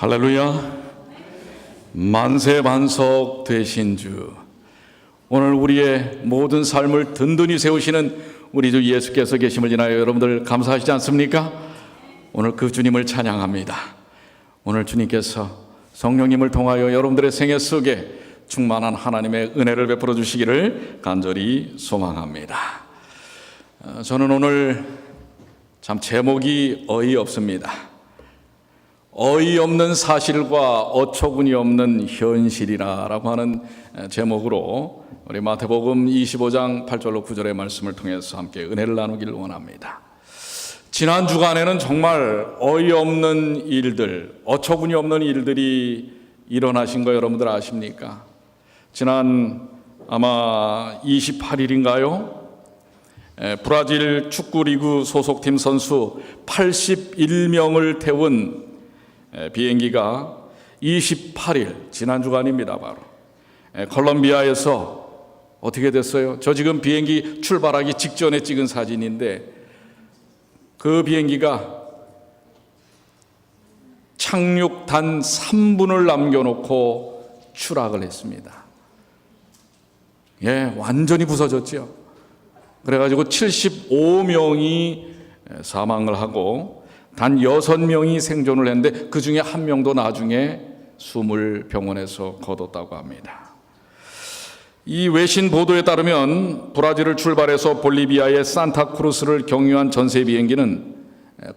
할렐루야. 만세반석 되신 주, 오늘 우리의 모든 삶을 든든히 세우시는 우리 주 예수께서 계심을 인하여 여러분들 감사하시지 않습니까? 오늘 그 주님을 찬양합니다. 오늘 주님께서 성령님을 통하여 여러분들의 생애 속에 충만한 하나님의 은혜를 베풀어 주시기를 간절히 소망합니다. 저는 오늘 참 제목이 어이없습니다. 어이없는 사실과 어처구니 없는 현실이라고 하는 제목으로 우리 마태복음 25장 8절로 9절의 말씀을 통해서 함께 은혜를 나누기를 원합니다. 지난 주간에는 정말 어이없는 일들, 어처구니 없는 일들이 일어나신 거 여러분들 아십니까? 지난 아마 28일인가요? 브라질 축구리그 소속팀 선수 81명을 태운 비행기가 28일 지난 주간입니다. 바로 콜롬비아에서 어떻게 됐어요? 저 지금 비행기 출발하기 직전에 찍은 사진인데 그 비행기가 착륙 단 3분을 남겨놓고 추락을 했습니다. 완전히 부서졌죠. 그래가지고 75명이 사망을 하고 단 6명이 생존을 했는데 그 중에 한 명도 나중에 숨을 병원에서 거뒀다고 합니다. 이 외신 보도에 따르면 브라질을 출발해서 볼리비아의 산타크루스를 경유한 전세 비행기는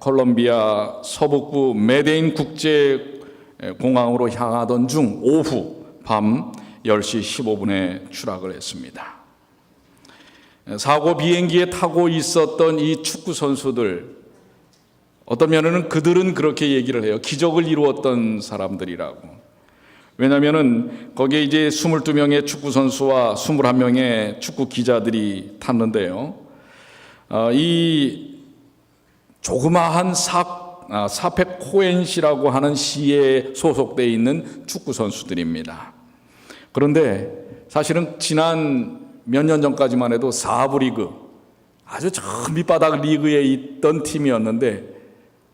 콜롬비아 서북부 메데인 국제공항으로 향하던 중 오후 밤 10시 15분에 추락을 했습니다. 사고 비행기에 타고 있었던 이 축구 선수들, 어떤 면에는 그들은 그렇게 얘기를 해요. 기적을 이루었던 사람들이라고. 왜냐하면은 거기에 이제 22명의 축구 선수와 21명의 축구 기자들이 탔는데요. 이 조그마한 사페코엔시라고 하는 시에 소속되어 있는 축구 선수들입니다. 그런데 사실은 지난 몇 년 전까지만 해도 4부 리그, 아주 저 밑바닥 리그에 있던 팀이었는데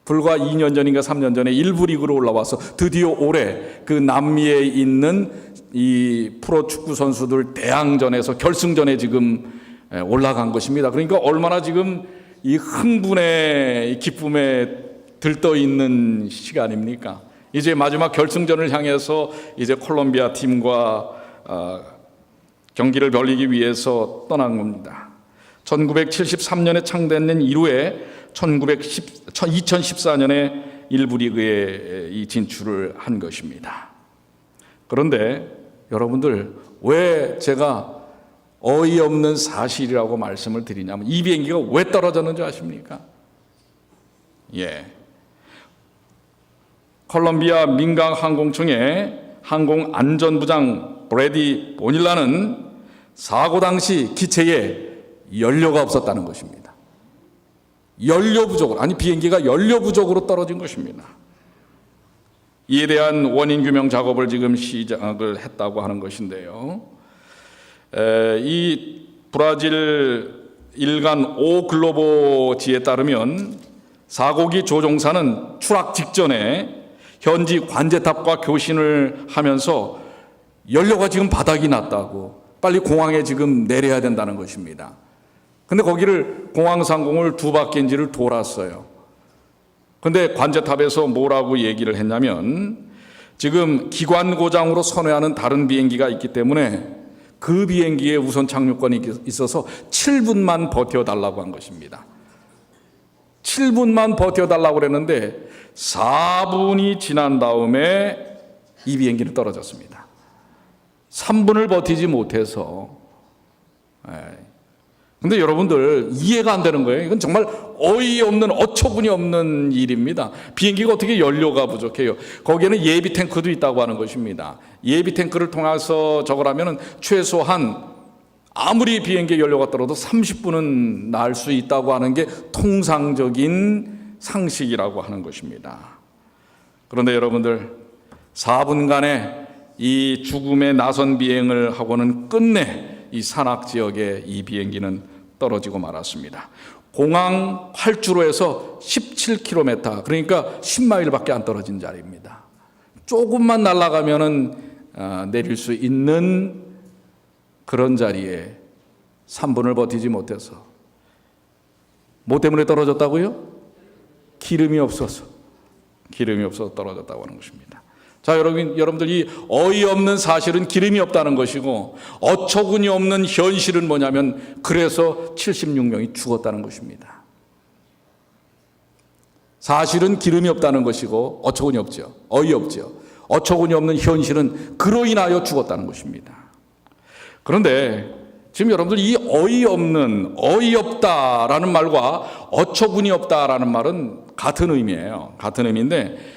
불과 2년 전인가 3년 전에 1부 리그로 올라와서 드디어 올해 그 남미에 있는 이 프로 축구 선수들 대항전에서 결승전에 지금 올라간 것입니다. 그러니까 얼마나 지금 이 흥분의 이 기쁨에 들떠 있는 시간입니까? 이제 마지막 결승전을 향해서 이제 콜롬비아 팀과 경기를 벌이기 위해서 떠난 겁니다. 1973년에 창단된 이후에 2014년에 1부 리그에 이 진출을 한 것입니다. 그런데 여러분들, 왜 제가 어이없는 사실이라고 말씀을 드리냐면 이 비행기가 왜 떨어졌는지 아십니까? 콜롬비아 민간 항공청의 항공안전부장 브래디 보닐라는 사고 당시 기체에 연료가 없었다는 것입니다. 연료 부족으로, 비행기가 연료 부족으로 떨어진 것입니다. 이에 대한 원인 규명 작업을 지금 시작을 했다고 하는 것인데요. 이 브라질 일간 오 글로보지에 따르면 사고기 조종사는 추락 직전에 현지 관제탑과 교신을 하면서 연료가 지금 바닥이 났다고 빨리 공항에 지금 내려야 된다는 것입니다. 근데 거기를 공항 상공을 2바퀴인지를 돌았어요. 근데 관제탑에서 뭐라고 얘기를 했냐면 지금 기관 고장으로 선회하는 다른 비행기가 있기 때문에 그 비행기에 우선 착륙권이 있어서 7분만 버텨달라고 한 것입니다. 7분만 버텨달라고 그랬는데 4분이 지난 다음에 이 비행기는 떨어졌습니다. 3분을 버티지 못해서. 근데 여러분들 이해가 안 되는 거예요. 이건 정말 어이없는, 어처구니 없는 일입니다. 비행기가 어떻게 연료가 부족해요? 거기에는 예비 탱크도 있다고 하는 것입니다. 예비 탱크를 통해서 저걸 하면은 최소한 아무리 비행기에 연료가 떨어도 30분은 날 수 있다고 하는 게 통상적인 상식이라고 하는 것입니다. 그런데 여러분들 4분간의 이 죽음의 나선 비행을 하고는 끝내 이 산악 지역에 이 비행기는 떨어지고 말았습니다. 공항 활주로에서 17km, 그러니까 10마일밖에 안 떨어진 자리입니다. 조금만 날아가면은 내릴 수 있는 그런 자리에 3분을 버티지 못해서. 뭐 때문에 떨어졌다고요? 기름이 없어서 떨어졌다고 하는 것입니다. 자, 여러분들 이 어이없는 사실은 기름이 없다는 것이고, 어처구니 없는 현실은 뭐냐면 그래서 76명이 죽었다는 것입니다. 사실은 기름이 없다는 것이고 어처구니 없죠. 어이없죠. 어처구니 없는 현실은 그로 인하여 죽었다는 것입니다. 그런데 지금 여러분들 이 어이없는, 어이없다라는 말과 어처구니 없다라는 말은 같은 의미예요. 같은 의미인데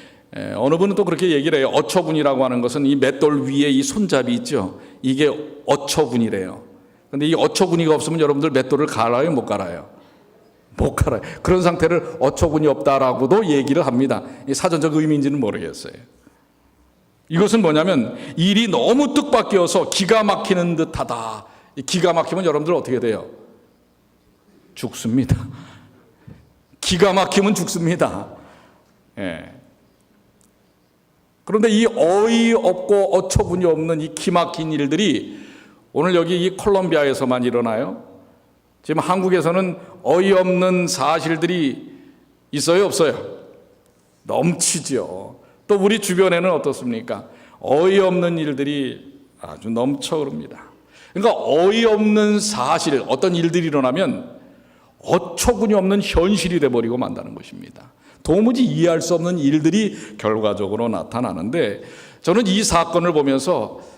어느 분은 또 그렇게 얘기를 해요. 어처구니라고 하는 것은 이 맷돌 위에 이 손잡이 있죠. 이게 어처구니래요. 그런데 이 어처구니가 없으면 여러분들 맷돌을 갈아요? 못 갈아요? 못 갈아요. 그런 상태를 어처구니 없다라고도 얘기를 합니다. 사전적 의미인지는 모르겠어요. 이것은 뭐냐면 일이 너무 뜻밖이어서 기가 막히는 듯하다. 기가 막히면 여러분들 어떻게 돼요? 죽습니다. 기가 막히면 죽습니다. 예. 그런데 이 어이없고 어처구니 없는 이 기막힌 일들이 오늘 여기 이 콜롬비아에서만 일어나요? 지금 한국에서는 어이없는 사실들이 있어요, 없어요? 넘치죠. 또 우리 주변에는 어떻습니까? 어이없는 일들이 아주 넘쳐 흐릅니다. 그러니까 어이없는 사실, 어떤 일들이 일어나면 어처구니 없는 현실이 돼버리고 만다는 것입니다. 도무지 이해할 수 없는 일들이 결과적으로 나타나는데, 저는 이 사건을 보면서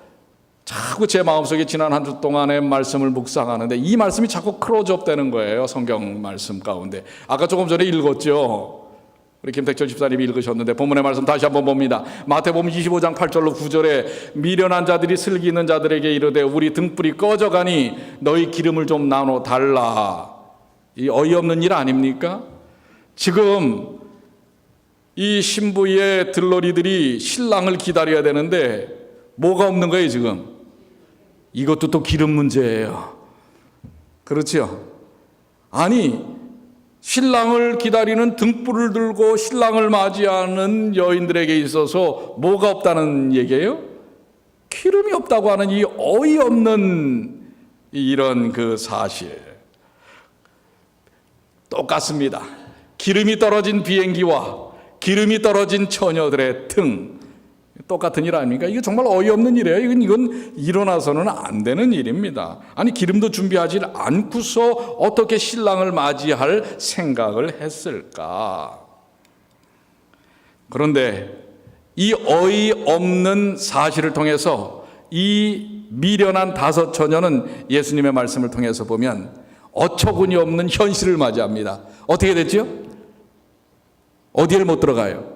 자꾸 제 마음속에 지난 한 주 동안의 말씀을 묵상하는데 이 말씀이 자꾸 클로즈업 되는 거예요. 성경 말씀 가운데. 아까 조금 전에 읽었죠. 우리 김택철 집사님이 읽으셨는데 본문의 말씀 다시 한번 봅니다. 마태복음 25장 8절로 9절에 미련한 자들이 슬기 있는 자들에게 이르되 우리 등불이 꺼져가니 너희 기름을 좀 나눠 달라. 이 어이없는 일 아닙니까? 지금 이 신부의 들러리들이 신랑을 기다려야 되는데 뭐가 없는 거예요 지금? 이것도 또 기름 문제예요. 그렇죠? 아니, 신랑을 기다리는 등불을 들고 신랑을 맞이하는 여인들에게 있어서 뭐가 없다는 얘기예요? 기름이 없다고 하는 이 어이없는 이런 그 사실. 똑같습니다. 기름이 떨어진 비행기와 기름이 떨어진 처녀들의 등, 똑같은 일 아닙니까? 이거 정말 어이없는 일이에요. 이건 일어나서는 안 되는 일입니다. 아니, 기름도 준비하지 않고서 어떻게 신랑을 맞이할 생각을 했을까? 그런데 이 어이없는 사실을 통해서 이 미련한 5 처녀는 예수님의 말씀을 통해서 보면 어처구니 없는 현실을 맞이합니다. 어떻게 됐죠? 어디를 못 들어가요?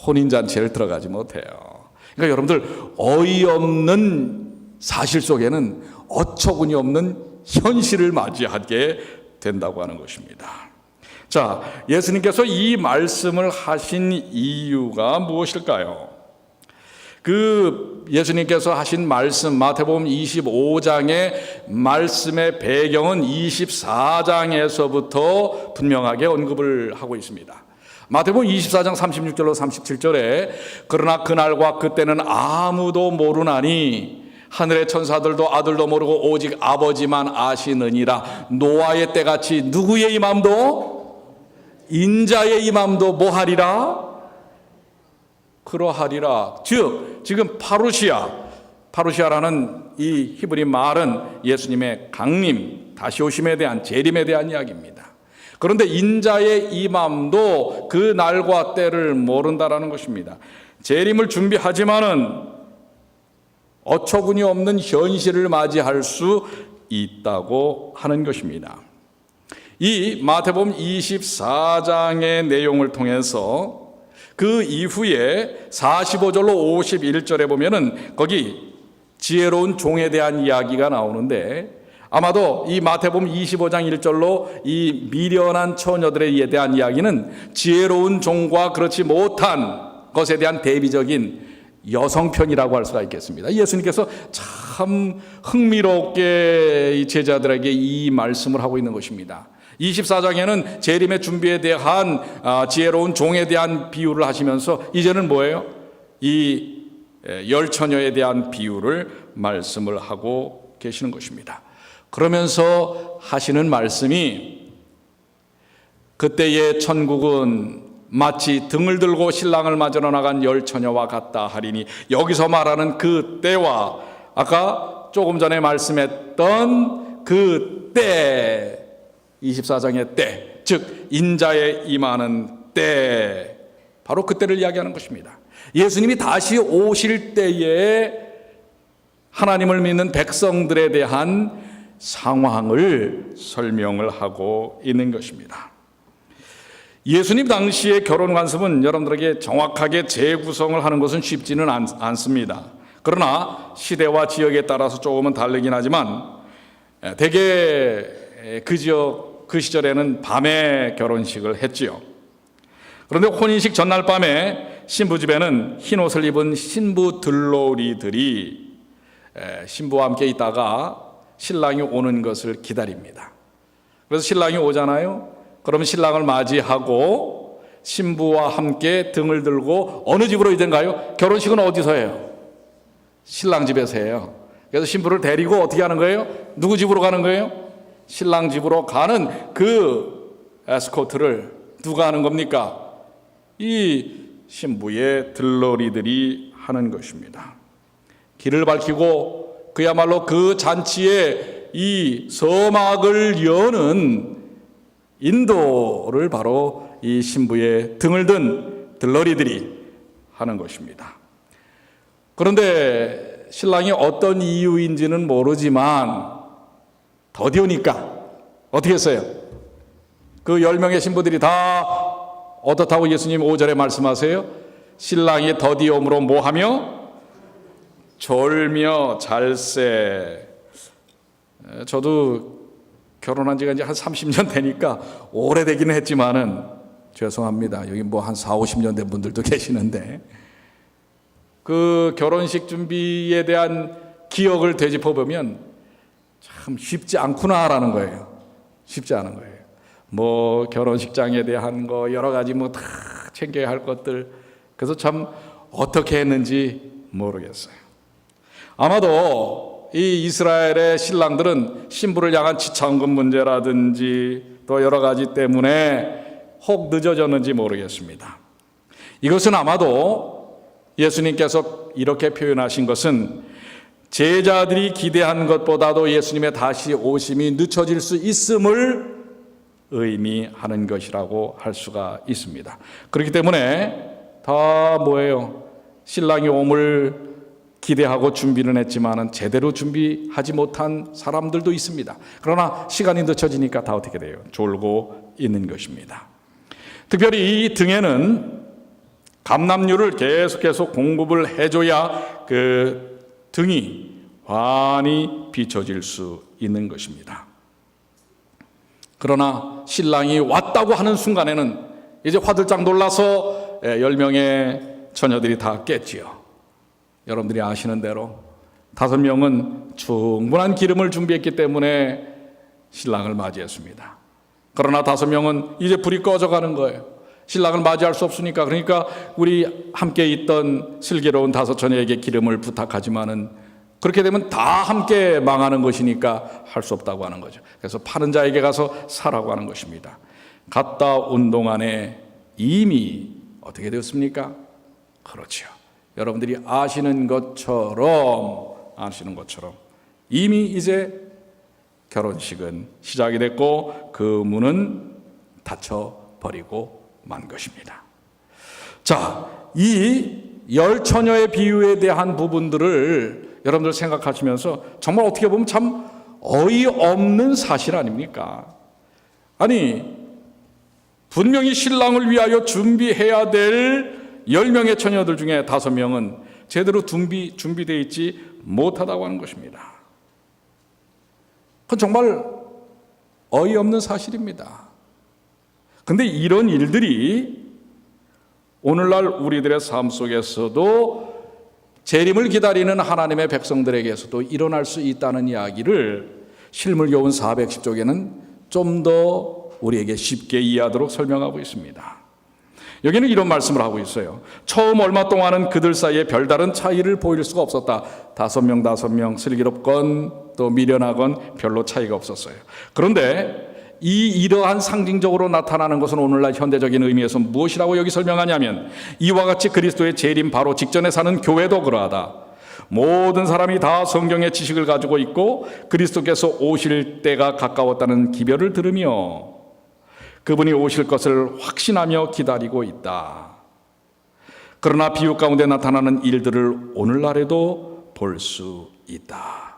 혼인잔치를 들어가지 못해요. 그러니까 여러분들 어이없는 사실 속에는 어처구니 없는 현실을 맞이하게 된다고 하는 것입니다. 자, 예수님께서 이 말씀을 하신 이유가 무엇일까요? 그 예수님께서 하신 말씀, 마태복음 25장의 말씀의 배경은 24장에서부터 분명하게 언급을 하고 있습니다. 마태복음 24장 36절로 37절에 그러나 그날과 그때는 아무도 모르나니 하늘의 천사들도 아들도 모르고 오직 아버지만 아시느니라. 노아의 때같이 누구의 임함도? 인자의 임함도 뭐하리라? 그러하리라. 즉 지금 파루시아라는 이 히브리 말은 예수님의 강림, 다시 오심에 대한, 재림에 대한 이야기입니다. 그런데 인자의 임함도 그 날과 때를 모른다라는 것입니다. 재림을 준비하지만은 어처구니 없는 현실을 맞이할 수 있다고 하는 것입니다. 이 마태복음 24장의 내용을 통해서 그 이후에 45절로 51절에 보면은 거기 지혜로운 종에 대한 이야기가 나오는데, 아마도 이 마태복음 25장 1절로 이 미련한 처녀들에 대한 이야기는 지혜로운 종과 그렇지 못한 것에 대한 대비적인 여성편이라고 할 수가 있겠습니다. 예수님께서 참 흥미롭게 이 제자들에게 이 말씀을 하고 있는 것입니다. 24장에는 재림의 준비에 대한 지혜로운 종에 대한 비유를 하시면서 이제는 뭐예요? 이 열처녀에 대한 비유를 말씀을 하고 계시는 것입니다. 그러면서 하시는 말씀이 그때의 천국은 마치 등을 들고 신랑을 맞으러 나간 열처녀와 같다 하리니, 여기서 말하는 그 때와 아까 조금 전에 말씀했던 그 때, 24장의 때, 즉 인자에 임하는 때, 바로 그때를 이야기하는 것입니다. 예수님이 다시 오실 때에 하나님을 믿는 백성들에 대한 상황을 설명을 하고 있는 것입니다. 예수님 당시의 결혼 관습은 여러분들에게 정확하게 재구성을 하는 것은 쉽지는 않습니다. 그러나 시대와 지역에 따라서 조금은 다르긴 하지만 대개 그 지역, 그 시절에는 밤에 결혼식을 했지요. 그런데 혼인식 전날 밤에 신부 집에는 흰 옷을 입은 신부 들러리들이 신부와 함께 있다가 신랑이 오는 것을 기다립니다. 그래서 신랑이 오잖아요. 그러면 신랑을 맞이하고 신부와 함께 등을 들고 어느 집으로 이든가요? 결혼식은 어디서 해요? 신랑 집에서 해요. 그래서 신부를 데리고 어떻게 하는 거예요? 누구 집으로 가는 거예요? 신랑 집으로 가는 그 에스코트를 누가 하는 겁니까? 이 신부의 들러리들이 하는 것입니다. 길을 밝히고 그야말로 그 잔치에 이 서막을 여는 인도를 바로 이 신부의 등을 든 들러리들이 하는 것입니다. 그런데 신랑이 어떤 이유인지는 모르지만 더디우니까 어떻게 했어요? 그 10명의 신부들이 다 어떻다고 예수님 5절에 말씀하세요? 신랑이 더디움으로 뭐하며? 졸며 잘세. 저도 결혼한 지가 이제 한 30년 되니까 오래되기는 했지만은 죄송합니다. 여기 뭐 한 4, 50년 된 분들도 계시는데 그 결혼식 준비에 대한 기억을 되짚어 보면 참 쉽지 않구나라는 거예요. 쉽지 않은 거예요. 뭐 결혼식장에 대한 거 여러 가지 뭐 다 챙겨야 할 것들, 그래서 참 어떻게 했는지 모르겠어요. 아마도 이 이스라엘의 신랑들은 신부를 향한 지창금 문제라든지 또 여러 가지 때문에 혹 늦어졌는지 모르겠습니다. 이것은 아마도 예수님께서 이렇게 표현하신 것은 제자들이 기대한 것보다도 예수님의 다시 오심이 늦춰질 수 있음을 의미하는 것이라고 할 수가 있습니다. 그렇기 때문에 다 뭐예요? 신랑이 옴을 기대하고 준비는 했지만 제대로 준비하지 못한 사람들도 있습니다. 그러나 시간이 늦춰지니까 다 어떻게 돼요? 졸고 있는 것입니다. 특별히 이 등에는 감람유를 계속해서 공급을 해줘야 그 등이 환히 비춰질 수 있는 것입니다. 그러나 신랑이 왔다고 하는 순간에는 이제 화들짝 놀라서 10명의 처녀들이 다 깼지요. 여러분들이 아시는 대로 5명은 충분한 기름을 준비했기 때문에 신랑을 맞이했습니다. 그러나 5명은 이제 불이 꺼져가는 거예요. 신랑을 맞이할 수 없으니까. 그러니까 우리 함께 있던 슬기로운 5 처녀에게 기름을 부탁하지만은 그렇게 되면 다 함께 망하는 것이니까 할 수 없다고 하는 거죠. 그래서 파는 자에게 가서 사라고 하는 것입니다. 갔다 온 동안에 이미 어떻게 되었습니까? 그렇죠. 여러분들이 아시는 것처럼 이미 이제 결혼식은 시작이 됐고 그 문은 닫혀버리고 만 것입니다. 자, 이 10처녀의 비유에 대한 부분들을 여러분들 생각하시면서 정말 어떻게 보면 참 어이없는 사실 아닙니까? 아니, 분명히 신랑을 위하여 준비해야 될 10명의 처녀들 중에 5명은 제대로 준비되어 있지 못하다고 하는 것입니다. 그건 정말 어이없는 사실입니다. 그런데 이런 일들이 오늘날 우리들의 삶 속에서도 재림을 기다리는 하나님의 백성들에게서도 일어날 수 있다는 이야기를 실물교훈 410쪽에는 좀 더 우리에게 쉽게 이해하도록 설명하고 있습니다. 여기는 이런 말씀을 하고 있어요. 처음 얼마 동안은 그들 사이에 별다른 차이를 보일 수가 없었다. 5명 슬기롭건 또 미련하건 별로 차이가 없었어요. 그런데 이러한 상징적으로 나타나는 것은 오늘날 현대적인 의미에서 무엇이라고 여기 설명하냐면, 이와 같이 그리스도의 재림 바로 직전에 사는 교회도 그러하다. 모든 사람이 다 성경의 지식을 가지고 있고 그리스도께서 오실 때가 가까웠다는 기별을 들으며 그분이 오실 것을 확신하며 기다리고 있다. 그러나 비유 가운데 나타나는 일들을 오늘날에도 볼 수 있다.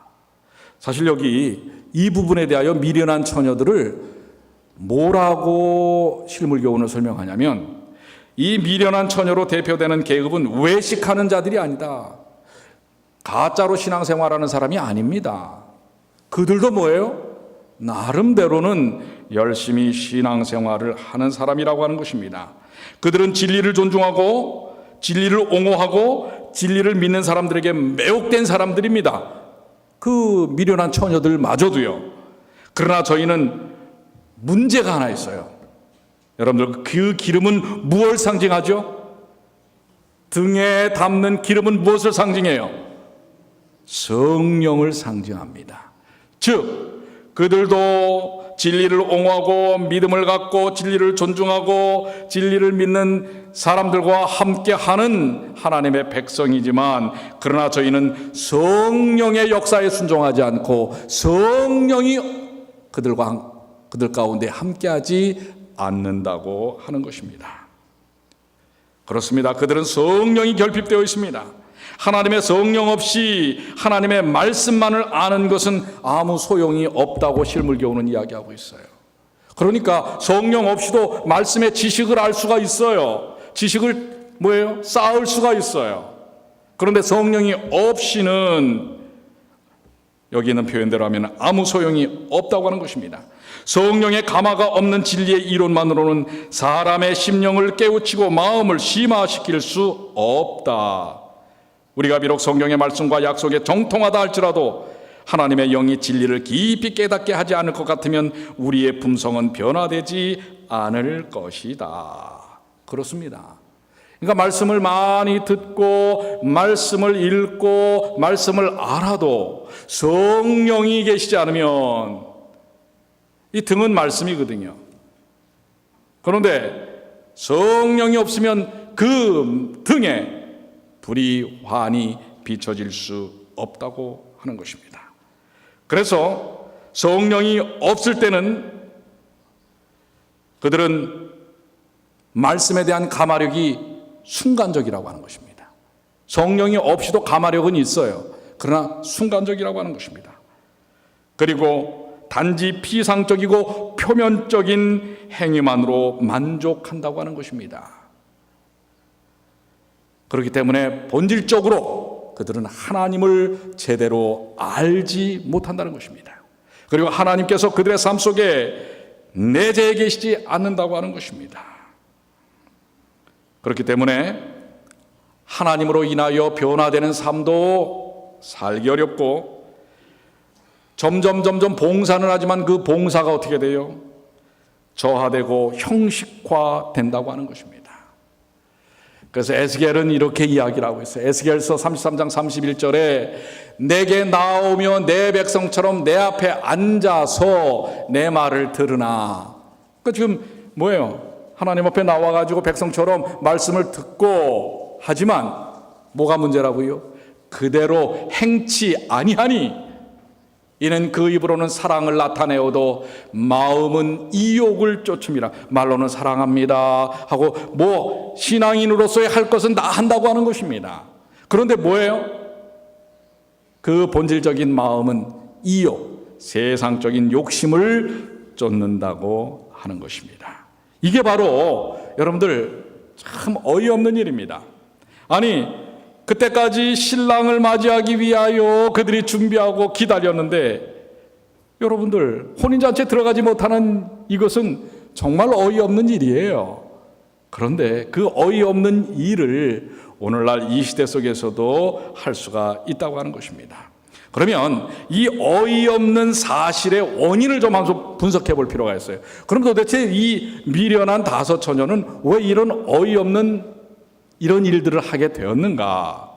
사실 여기 이 부분에 대하여 미련한 처녀들을 뭐라고 실물교훈을 설명하냐면, 이 미련한 처녀로 대표되는 계급은 외식하는 자들이 아니다. 가짜로 신앙생활하는 사람이 아닙니다. 그들도 뭐예요? 나름대로는 열심히 신앙생활을 하는 사람이라고 하는 것입니다. 그들은 진리를 존중하고 진리를 옹호하고 진리를 믿는 사람들에게 매혹된 사람들입니다. 그 미련한 처녀들마저도요. 그러나 저희는 문제가 하나 있어요. 여러분들, 그 기름은 무엇을 상징하죠? 등에 담는 기름은 무엇을 상징해요? 성령을 상징합니다. 즉 그들도 진리를 옹호하고 믿음을 갖고 진리를 존중하고 진리를 믿는 사람들과 함께하는 하나님의 백성이지만, 그러나 저희는 성령의 역사에 순종하지 않고 성령이 그들 가운데 함께하지 않는다고 하는 것입니다. 그렇습니다. 그들은 성령이 결핍되어 있습니다. 하나님의 성령 없이 하나님의 말씀만을 아는 것은 아무 소용이 없다고 실물교훈은 이야기하고 있어요. 그러니까 성령 없이도 말씀의 지식을 알 수가 있어요. 지식을 쌓을 수가 있어요. 그런데 성령이 없이는 여기 있는 표현대로 하면 아무 소용이 없다고 하는 것입니다. 성령의 감화가 없는 진리의 이론만으로는 사람의 심령을 깨우치고 마음을 심화시킬 수 없다. 우리가 비록 성경의 말씀과 약속에 정통하다 할지라도 하나님의 영이 진리를 깊이 깨닫게 하지 않을 것 같으면 우리의 품성은 변화되지 않을 것이다. 그렇습니다. 그러니까 말씀을 많이 듣고 말씀을 읽고 말씀을 알아도 성령이 계시지 않으면, 이 등은 말씀이거든요. 그런데 성령이 없으면 그 등에 불이 환히 비춰질 수 없다고 하는 것입니다. 그래서 성령이 없을 때는 그들은 말씀에 대한 감화력이 순간적이라고 하는 것입니다. 성령이 없이도 감화력은 있어요. 그러나 순간적이라고 하는 것입니다. 그리고 단지 피상적이고 표면적인 행위만으로 만족한다고 하는 것입니다. 그렇기 때문에 본질적으로 그들은 하나님을 제대로 알지 못한다는 것입니다. 그리고 하나님께서 그들의 삶 속에 내재해 계시지 않는다고 하는 것입니다. 그렇기 때문에 하나님으로 인하여 변화되는 삶도 살기 어렵고, 점점 봉사는 하지만 그 봉사가 어떻게 돼요? 저하되고 형식화된다고 하는 것입니다. 그래서 에스겔은 이렇게 이야기를 하고 있어요. 에스겔서 33장 31절에 내게 나오며 내 백성처럼 내 앞에 앉아서 내 말을 들으나. 그러니까 지금 뭐예요? 하나님 앞에 나와가지고 백성처럼 말씀을 듣고 하지만 뭐가 문제라고요? 그대로 행치 아니하니 이는 그 입으로는 사랑을 나타내어도 마음은 이욕을 쫓음이라. 말로는 사랑합니다 하고 신앙인으로서의 할 것은 다 한다고 하는 것입니다. 그런데 뭐예요? 그 본질적인 마음은 이욕, 세상적인 욕심을 쫓는다고 하는 것입니다. 이게 바로 여러분들 참 어이없는 일입니다. 아니, 그때까지 신랑을 맞이하기 위하여 그들이 준비하고 기다렸는데, 여러분들 혼인잔치에 들어가지 못하는 이것은 정말 어이없는 일이에요. 그런데 그 어이없는 일을 오늘날 이 시대 속에서도 할 수가 있다고 하는 것입니다. 그러면 이 어이없는 사실의 원인을 좀 한번 분석해 볼 필요가 있어요. 그럼 도대체 이 미련한 다섯 처녀는 왜 이런 어이없는 이런 일들을 하게 되었는가?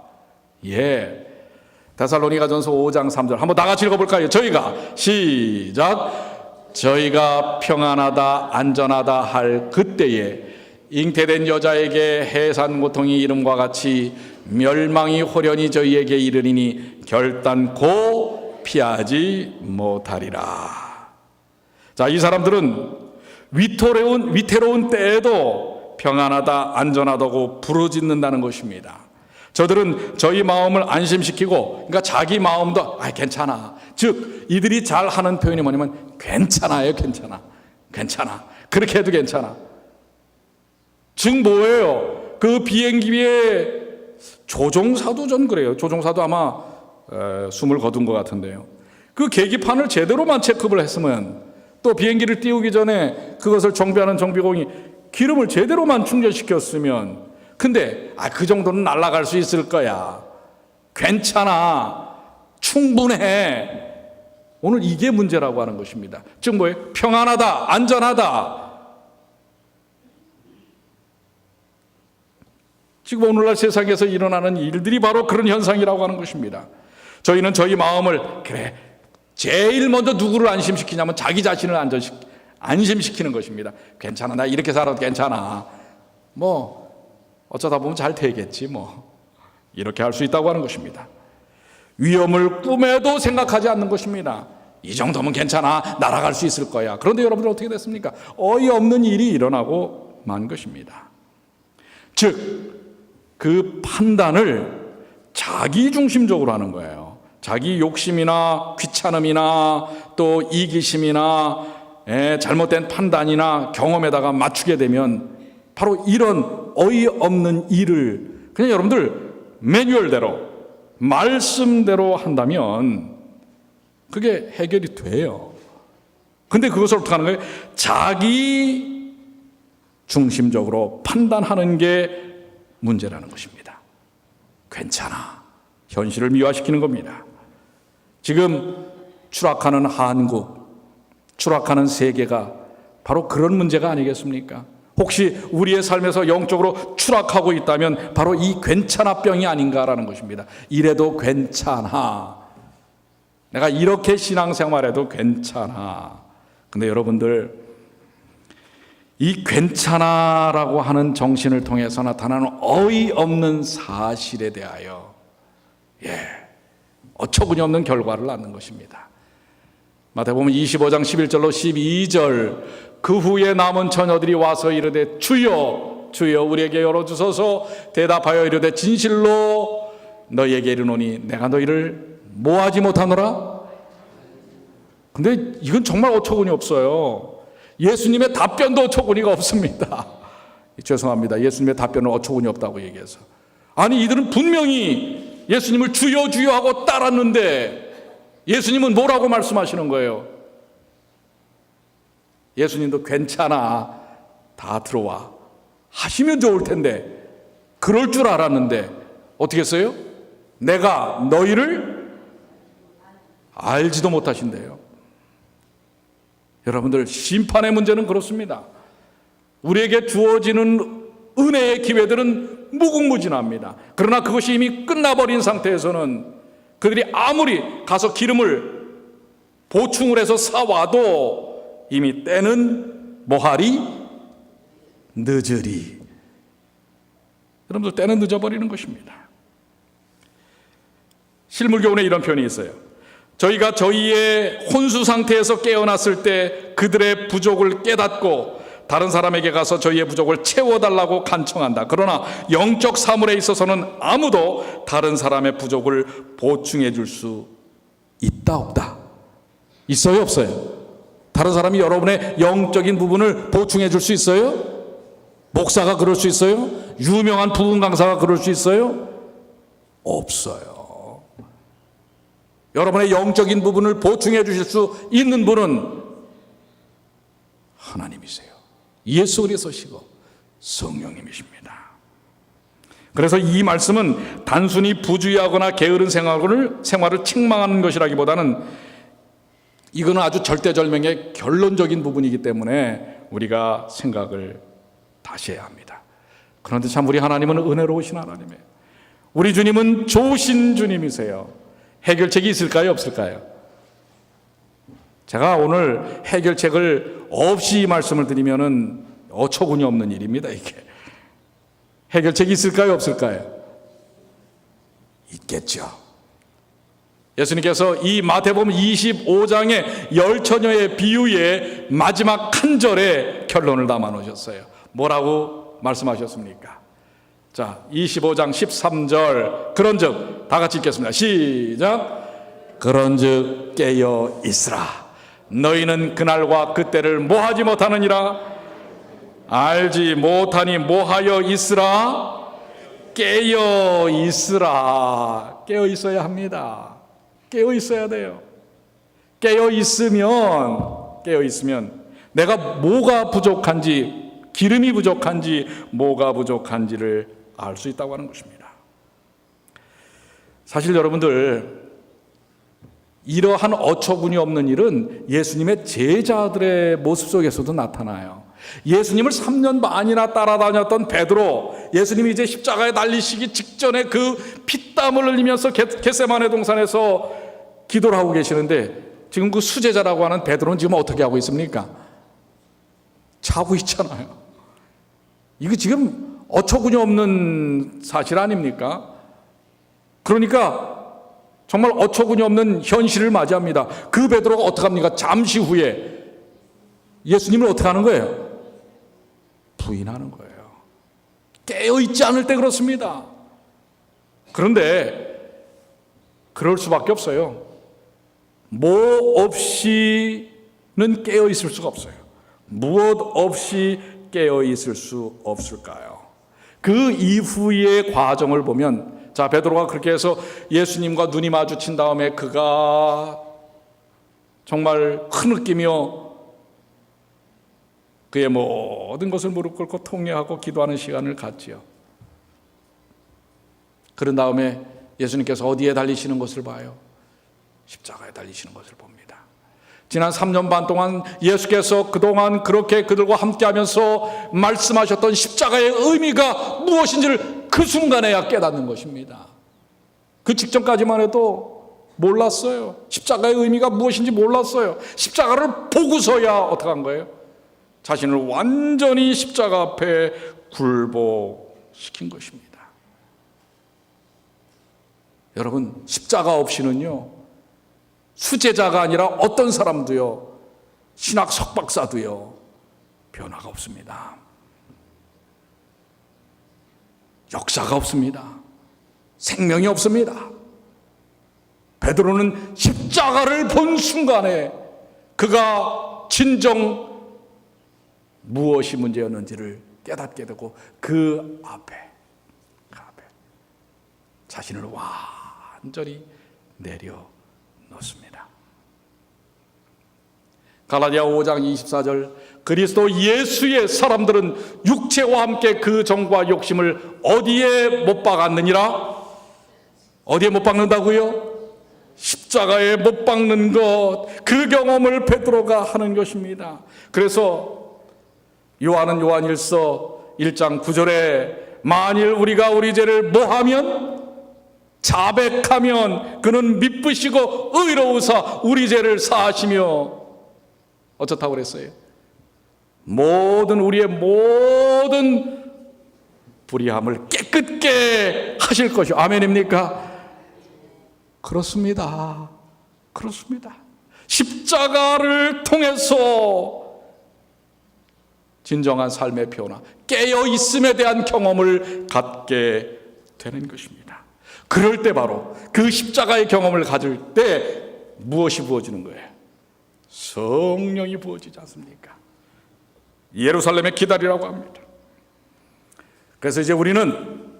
데살로니가전서 5장 3절 한번 다 같이 읽어볼까요? 저희가 시작. 저희가 평안하다 안전하다 할 그때에 잉태된 여자에게 해산 고통이 이름과 같이 멸망이 호련히 저희에게 이르리니 결단코 피하지 못하리라. 자, 이 사람들은 위태로운 때에도 평안하다 안전하다고 부르짖는다는 것입니다. 저들은 저희 마음을 안심시키고, 그러니까 자기 마음도 괜찮아. 즉 이들이 잘 하는 표현이 뭐냐면 괜찮아요, 괜찮아. 그렇게 해도 괜찮아. 즉 뭐예요? 그 비행기에 조종사도 전 그래요. 조종사도 아마 숨을 거둔 것 같은데요. 그 계기판을 제대로만 체크를 했으면, 또 비행기를 띄우기 전에 그것을 정비하는 정비공이 기름을 제대로만 충전시켰으면, 근데 그 정도는 날아갈 수 있을 거야, 괜찮아, 충분해. 오늘 이게 문제라고 하는 것입니다. 즉 뭐예요? 평안하다, 안전하다. 지금 오늘날 세상에서 일어나는 일들이 바로 그런 현상이라고 하는 것입니다. 저희는 저희 마음을, 그래, 제일 먼저 누구를 안심시키냐면 자기 자신을 안심시키는 것입니다. 괜찮아, 나 이렇게 살아도 괜찮아, 뭐 어쩌다 보면 잘 되겠지, 뭐 이렇게 할 수 있다고 하는 것입니다. 위험을 꿈에도 생각하지 않는 것입니다. 이 정도면 괜찮아, 날아갈 수 있을 거야. 그런데 여러분들 어떻게 됐습니까? 어이없는 일이 일어나고 만 것입니다. 즉 그 판단을 자기중심적으로 하는 거예요. 자기 욕심이나 귀찮음이나 또 이기심이나 잘못된 판단이나 경험에다가 맞추게 되면 바로 이런 어이없는 일을 그냥 여러분들 매뉴얼대로, 말씀대로 한다면 그게 해결이 돼요. 근데 그것을 어떻게 하는 거예요? 자기 중심적으로 판단하는 게 문제라는 것입니다. 괜찮아, 현실을 미화시키는 겁니다. 지금 추락하는 한국, 추락하는 세계가 바로 그런 문제가 아니겠습니까? 혹시 우리의 삶에서 영적으로 추락하고 있다면 바로 이 괜찮아병이 아닌가라는 것입니다. 이래도 괜찮아, 내가 이렇게 신앙생활해도 괜찮아. 근데 여러분들, 이 괜찮아라고 하는 정신을 통해서 나타나는 어이없는 사실에 대하여 어처구니 없는 결과를 낳는 것입니다. 마태복음 25장 11절로 12절, 그 후에 남은 처녀들이 와서 이르되 주여 주여 우리에게 열어주소서. 대답하여 이르되 진실로 너희에게 이르노니 내가 너희를 모하지 못하노라. 근데 이건 정말 어처구니 없어요. 예수님의 답변도 어처구니가 없습니다. 죄송합니다, 예수님의 답변은 어처구니 없다고 얘기해서. 아니, 이들은 분명히 예수님을 주여 주여 하고 따랐는데 예수님은 뭐라고 말씀하시는 거예요? 예수님도 괜찮아, 다 들어와 하시면 좋을 텐데, 그럴 줄 알았는데 어떻게 했어요? 내가 너희를 알지도 못하신대요. 여러분들, 심판의 문제는 그렇습니다. 우리에게 주어지는 은혜의 기회들은 무궁무진합니다. 그러나 그것이 이미 끝나버린 상태에서는 그들이 아무리 가서 기름을 보충을 해서 사와도 이미 때는 뭐하리? 늦으리. 여러분들, 때는 늦어버리는 것입니다. 실물교훈에 이런 표현이 있어요. 저희가 저희의 혼수 상태에서 깨어났을 때 그들의 부족을 깨닫고 다른 사람에게 가서 저희의 부족을 채워달라고 간청한다. 그러나 영적 사물에 있어서는 아무도 다른 사람의 부족을 보충해 줄 수 있다 없다? 있어요 없어요? 다른 사람이 여러분의 영적인 부분을 보충해 줄 수 있어요? 목사가 그럴 수 있어요? 유명한 부흥 강사가 그럴 수 있어요? 없어요. 여러분의 영적인 부분을 보충해 주실 수 있는 분은 하나님이세요. 예수 그리스도시고 성령님이십니다. 그래서 이 말씀은 단순히 부주의하거나 게으른 생활을 책망하는 것이라기보다는 이거는 아주 절대절명의 결론적인 부분이기 때문에 우리가 생각을 다시 해야 합니다. 그런데 참 우리 하나님은 은혜로우신 하나님이에요. 우리 주님은 좋으신 주님이세요. 해결책이 있을까요? 없을까요? 제가 오늘 해결책을 없이 이 말씀을 드리면은 어처구니 없는 일입니다. 이게 해결책이 있을까요? 없을까요? 있겠죠. 예수님께서 이 마태복음 25장의 열처녀의 비유의 마지막 한 절에 결론을 담아 놓으셨어요. 뭐라고 말씀하셨습니까? 자, 25장 13절. 그런즉 다 같이 읽겠습니다. 시작. 그런즉 깨어 있으라. 너희는 그날과 그때를 뭐하지 못하느니라. 알지 못하니 뭐하여 있으라. 깨어 있으라. 깨어 있어야 합니다. 깨어 있어야 돼요. 깨어 있으면 내가 뭐가 부족한지, 기름이 부족한지 뭐가 부족한지를 알 수 있다고 하는 것입니다. 사실 여러분들, 이러한 어처구니 없는 일은 예수님의 제자들의 모습 속에서도 나타나요. 예수님을 3년 반이나 따라다녔던 베드로, 예수님이 이제 십자가에 달리시기 직전에 그 피땀을 흘리면서 겟세마네 동산에서 기도를 하고 계시는데, 지금 그 수제자라고 하는 베드로는 지금 어떻게 하고 있습니까? 자고 있잖아요. 이거 지금 어처구니 없는 사실 아닙니까? 그러니까 정말 어처구니 없는 현실을 맞이합니다. 그 베드로가 어떻게 합니까? 잠시 후에 예수님을 어떻게 하는 거예요? 부인하는 거예요. 깨어있지 않을 때 그렇습니다. 그런데 그럴 수밖에 없어요. 뭐 없이는 깨어있을 수가 없어요. 무엇 없이 깨어있을 수 없을까요? 그 이후의 과정을 보면, 자, 베드로가 그렇게 해서 예수님과 눈이 마주친 다음에 그가 정말 흐느끼며 그의 모든 것을 무릎 꿇고 통회하고 기도하는 시간을 갖지요. 그런 다음에 예수님께서 어디에 달리시는 것을 봐요? 십자가에 달리시는 것을 봅니다. 지난 3년 반 동안 예수께서 그동안 그렇게 그들과 함께 하면서 말씀하셨던 십자가의 의미가 무엇인지를 그 순간에야 깨닫는 것입니다. 그 직전까지만 해도 몰랐어요. 십자가의 의미가 무엇인지 몰랐어요. 십자가를 보고서야 어떻게 한 거예요? 자신을 완전히 십자가 앞에 굴복시킨 것입니다. 여러분, 십자가 없이는요, 수제자가 아니라 어떤 사람도요, 신학 석박사도요, 변화가 없습니다. 역사가 없습니다. 생명이 없습니다. 베드로는 십자가를 본 순간에 그가 진정 무엇이 문제였는지를 깨닫게 되고 그 앞에 자신을 완전히 내려놓습니다. 갈라디아 5장 24절, 그리스도 예수의 사람들은 육체와 함께 그 정과 욕심을 어디에 못 박았느니라? 어디에 못 박는다고요? 십자가에 못 박는 것, 그 경험을 베드로가 하는 것입니다. 그래서 요한은 요한일서 1장 9절에 만일 우리가 우리 죄를 뭐하면? 자백하면 그는 미쁘시고 의로우사 우리 죄를 사하시며 어쩌다고 그랬어요? 우리의 모든 불의함을 깨끗게 하실 것이요. 아멘입니까? 그렇습니다. 그렇습니다. 십자가를 통해서 진정한 삶의 변화, 깨어있음에 대한 경험을 갖게 되는 것입니다. 그럴 때 바로 그 십자가의 경험을 가질 때 무엇이 부어지는 거예요? 성령이 부어지지 않습니까? 예루살렘에 기다리라고 합니다. 그래서 이제 우리는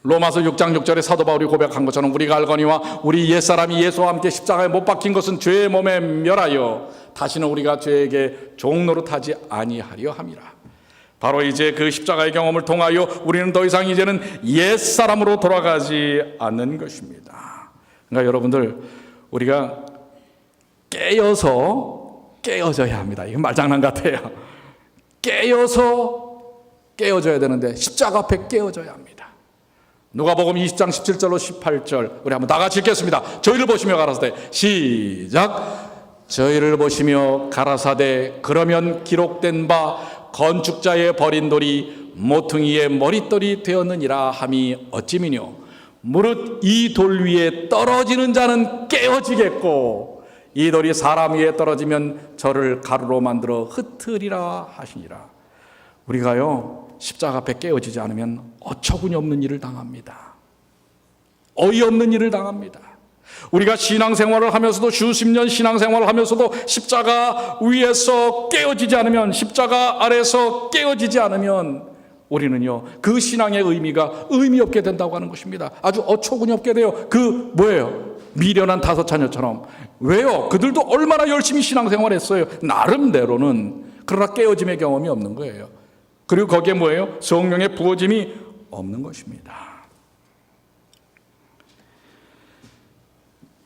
로마서 6장 6절에 사도 바울이 고백한 것처럼 우리가 알거니와 우리 옛사람이 예수와 함께 십자가에 못 박힌 것은 죄의 몸에 멸하여 다시는 우리가 죄에게 종노릇하지 아니하려 함이라. 바로 이제 그 십자가의 경험을 통하여 우리는 더 이상 이제는 옛사람으로 돌아가지 않는 것입니다. 그러니까 여러분들, 우리가 깨어져야 합니다. 이건 말장난 같아요. 깨어져야 되는데 십자가 앞에 깨어져야 합니다. 누가복음 20장 17절로 18절 우리 한번 다 같이 읽겠습니다. 저희를 보시며 가라사대, 시작. 저희를 보시며 가라사대, 그러면 기록된 바 건축자의 버린 돌이 모퉁이의 머릿돌이 되었느니라 함이 어찌미뇨. 무릇 이 돌 위에 떨어지는 자는 깨어지겠고 이 돌이 사람 위에 떨어지면 저를 가루로 만들어 흩으리라 하시니라. 우리가요, 십자가 앞에 깨어지지 않으면 어처구니 없는 일을 당합니다. 어이없는 일을 당합니다. 우리가 신앙생활을 하면서도, 수십 년 신앙생활을 하면서도 십자가 위에서 깨어지지 않으면, 십자가 아래서 깨어지지 않으면 우리는요, 그 신앙의 의미가 의미 없게 된다고 하는 것입니다. 아주 어처구니 없게 돼요. 그 뭐예요? 미련한 다섯 자녀처럼. 왜요? 그들도 얼마나 열심히 신앙생활을 했어요. 나름대로는. 그러나 깨어짐의 경험이 없는 거예요. 그리고 거기에 뭐예요? 성령의 부어짐이 없는 것입니다.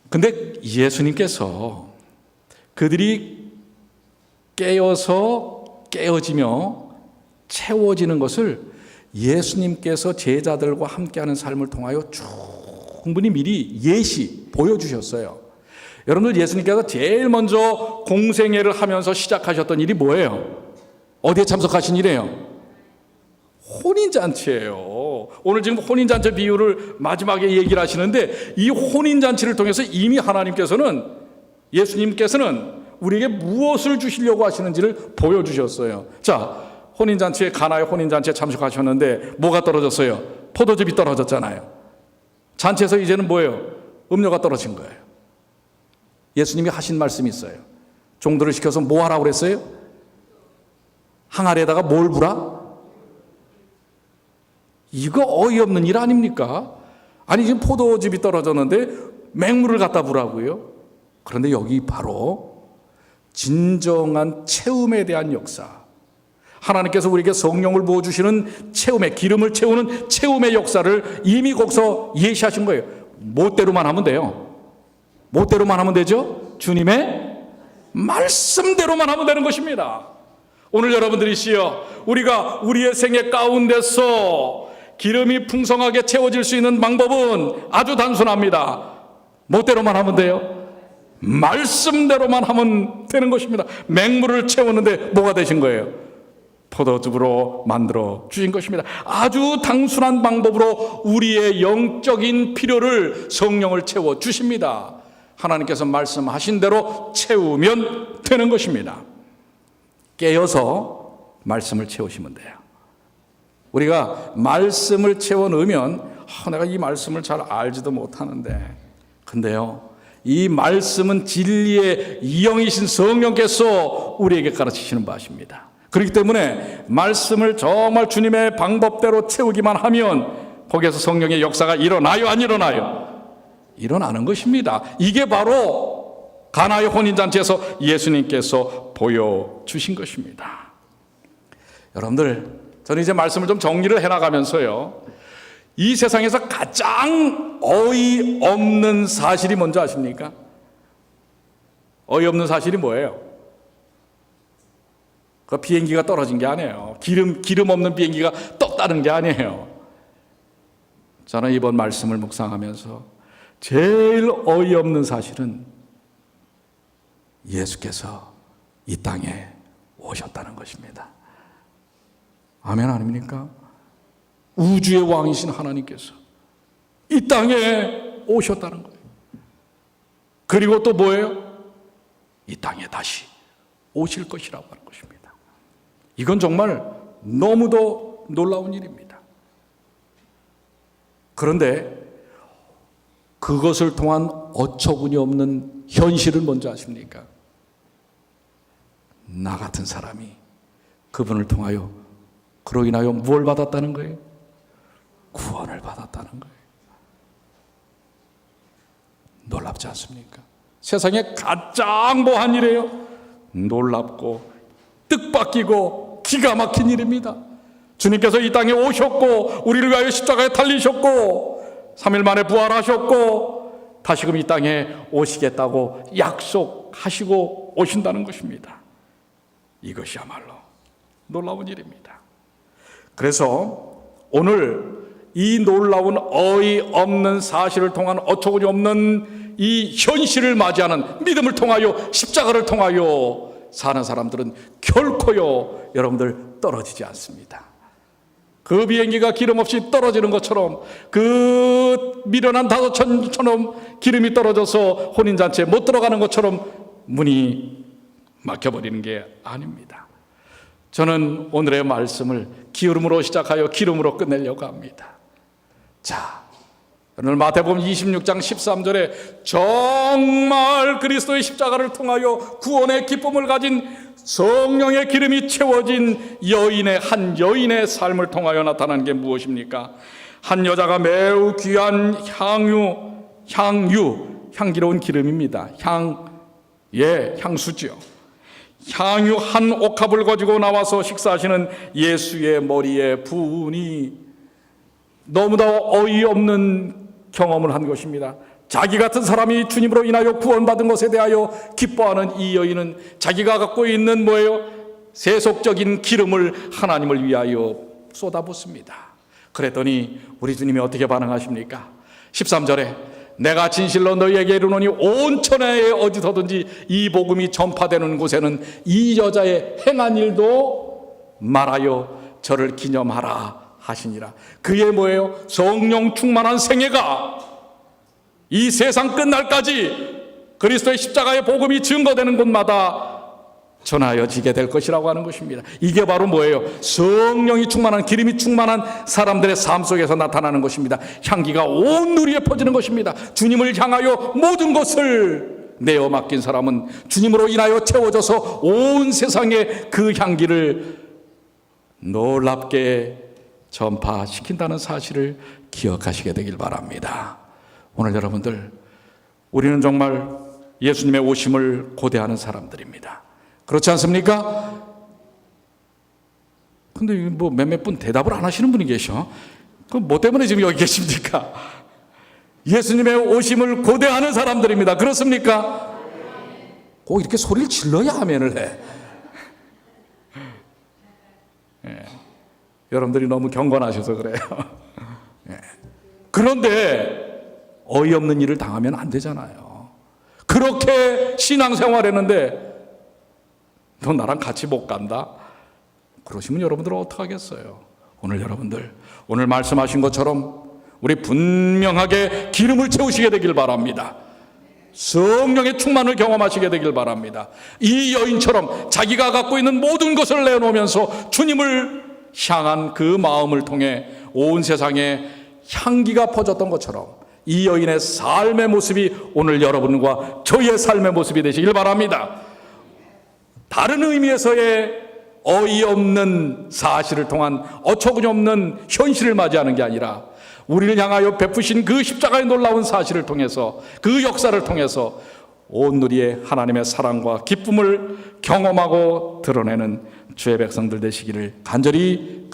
근데 예수님께서 그들이 깨어지며 채워지는 것을 예수님께서 제자들과 함께하는 삶을 통하여 충분히 미리 보여주셨어요. 여러분들, 예수님께서 제일 먼저 공생애를 하면서 시작하셨던 일이 뭐예요? 어디에 참석하신 일이에요? 혼인잔치예요. 오늘 지금 혼인잔치 비유를 마지막에 얘기를 하시는데, 이 혼인잔치를 통해서 이미 예수님께서는 우리에게 무엇을 주시려고 하시는지를 보여주셨어요. 자, 가나의 혼인잔치에 참석하셨는데 뭐가 떨어졌어요? 포도즙이 떨어졌잖아요. 잔치에서 이제는 뭐예요? 음료가 떨어진 거예요. 예수님이 하신 말씀이 있어요. 종들을 시켜서 뭐 하라고 그랬어요? 항아리에다가 뭘 부라? 이거 어이없는 일 아닙니까? 아니, 지금 포도즙이 떨어졌는데 맹물을 갖다 부라고요? 그런데 여기 바로 진정한 채움에 대한 역사, 하나님께서 우리에게 성령을 부어주시는 기름을 채우는 채움의 역사를 이미 거기서 예시하신 거예요. 못대로만 하면 돼요. 못대로만 하면 되죠? 주님의 말씀대로만 하면 되는 것입니다. 오늘 여러분들이시여, 우리가 우리의 생애 가운데서 기름이 풍성하게 채워질 수 있는 방법은 아주 단순합니다. 뭐대로만 하면 돼요? 말씀대로만 하면 되는 것입니다. 맹물을 채웠는데 뭐가 되신 거예요? 포도즙으로 만들어 주신 것입니다. 아주 단순한 방법으로 우리의 영적인 필요를 성령을 채워 주십니다. 하나님께서 말씀하신 대로 채우면 되는 것입니다. 깨어서 말씀을 채우시면 돼요. 우리가 말씀을 채워 넣으면 내가 이 말씀을 잘 알지도 못하는데, 근데요, 이 말씀은 진리의 영이신 성령께서 우리에게 가르치시는 바십니다. 그렇기 때문에 말씀을 정말 주님의 방법대로 채우기만 하면 거기에서 성령의 역사가 일어나요, 안 일어나요? 일어나는 것입니다. 이게 바로 가나의 혼인잔치에서 예수님께서 보여주신 것입니다. 여러분들, 저는 이제 말씀을 좀 정리를 해나가면서요, 이 세상에서 가장 어이없는 사실이 뭔지 아십니까? 어이없는 사실이 뭐예요? 그 비행기가 떨어진 게 아니에요. 기름 없는 비행기가 떴다는 게 아니에요. 저는 이번 말씀을 묵상하면서 제일 어이없는 사실은 예수께서 이 땅에 오셨다는 것입니다. 아멘 아닙니까? 우주의 왕이신 하나님께서 이 땅에 오셨다는 거예요. 그리고 또 뭐예요? 이 땅에 다시 오실 것이라고 하는 것입니다. 이건 정말 너무도 놀라운 일입니다. 그런데 그것을 통한 어처구니 없는 현실은 뭔지 아십니까? 나 같은 사람이 그분을 통하여 그로 인하여 뭘 받았다는 거예요? 구원을 받았다는 거예요. 놀랍지 않습니까? 세상에 가장 뭐한 일이에요? 놀랍고 뜻밖이고 기가 막힌 일입니다. 주님께서 이 땅에 오셨고 우리를 위하여 십자가에 달리셨고 3일 만에 부활하셨고 다시금 이 땅에 오시겠다고 약속하시고 오신다는 것입니다. 이것이야말로 놀라운 일입니다. 그래서 오늘 이 놀라운 어이없는 사실을 통한 어처구니 없는 이 현실을 맞이하는 믿음을 통하여 십자가를 통하여 사는 사람들은 결코요 여러분들 떨어지지 않습니다. 그 비행기가 기름 없이 떨어지는 것처럼 그 미련한 다섯천처럼 기름이 떨어져서 혼인잔치에 못 들어가는 것처럼 문이 막혀버리는 게 아닙니다. 저는 오늘의 말씀을 기름으로 시작하여 기름으로 끝내려고 합니다. 자, 오늘 마태복음 26장 13절에 정말 그리스도의 십자가를 통하여 구원의 기쁨을 가진 성령의 기름이 채워진 한 여인의 삶을 통하여 나타나는 게 무엇입니까? 한 여자가 매우 귀한 향기로운 기름입니다. 향수죠. 향유 한 옥합을 가지고 나와서 식사하시는 예수의 머리에 부으니 너무나 어이없는 경험을 한 것입니다. 자기 같은 사람이 주님으로 인하여 구원받은 것에 대하여 기뻐하는 이 여인은 자기가 갖고 있는 세속적인 기름을 하나님을 위하여 쏟아붓습니다. 그랬더니 우리 주님이 어떻게 반응하십니까? 13절에 내가 진실로 너희에게 이르노니 온 천하에 어디서든지 이 복음이 전파되는 곳에는 이 여자의 행한 일도 말하여 저를 기념하라 하시니라. 그의 성령 충만한 생애가 이 세상 끝날까지 그리스도의 십자가의 복음이 증거되는 곳마다 전하여지게 될 것이라고 하는 것입니다. 이게 바로 성령이 충만한, 기름이 충만한 사람들의 삶 속에서 나타나는 것입니다. 향기가 온 누리에 퍼지는 것입니다. 주님을 향하여 모든 것을 내어 맡긴 사람은 주님으로 인하여 채워져서 온 세상에 그 향기를 놀랍게 전파시킨다는 사실을 기억하시게 되길 바랍니다. 오늘 여러분들, 우리는 정말 예수님의 오심을 고대하는 사람들입니다. 그렇지 않습니까? 근데 몇몇 분 대답을 안 하시는 분이 계셔. 그럼 뭐 때문에 지금 여기 계십니까? 예수님의 오심을 고대하는 사람들입니다. 그렇습니까? 꼭 이렇게 소리를 질러야 아멘을 해. 여러분들이 너무 경건하셔서 그래요. 그런데 어이없는 일을 당하면 안 되잖아요. 그렇게 신앙생활했는데 너 나랑 같이 못 간다? 그러시면 여러분들은 어떡하겠어요? 오늘 말씀하신 것처럼 우리 분명하게 기름을 채우시게 되길 바랍니다. 성령의 충만을 경험하시게 되길 바랍니다. 이 여인처럼 자기가 갖고 있는 모든 것을 내놓으면서 주님을 향한 그 마음을 통해 온 세상에 향기가 퍼졌던 것처럼 이 여인의 삶의 모습이 오늘 여러분과 저의 삶의 모습이 되시길 바랍니다. 다른 의미에서의 어이없는 사실을 통한 어처구니 없는 현실을 맞이하는 게 아니라 우리를 향하여 베푸신 그 십자가의 놀라운 사실을 통해서, 그 역사를 통해서 온 누리의 하나님의 사랑과 기쁨을 경험하고 드러내는 주의 백성들 되시기를 간절히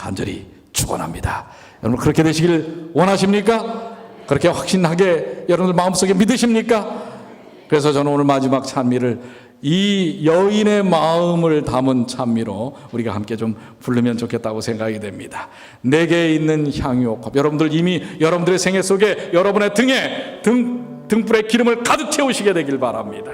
축원합니다. 여러분 그렇게 되시길 원하십니까? 그렇게 확신하게 여러분들 마음속에 믿으십니까? 그래서 저는 오늘 마지막 찬미를 이 여인의 마음을 담은 찬미로 우리가 함께 좀 부르면 좋겠다고 생각이 됩니다. 내게 있는 향유옥합. 여러분들 이미 여러분들의 생애 속에 여러분의 등불에 기름을 가득 채우시게 되길 바랍니다.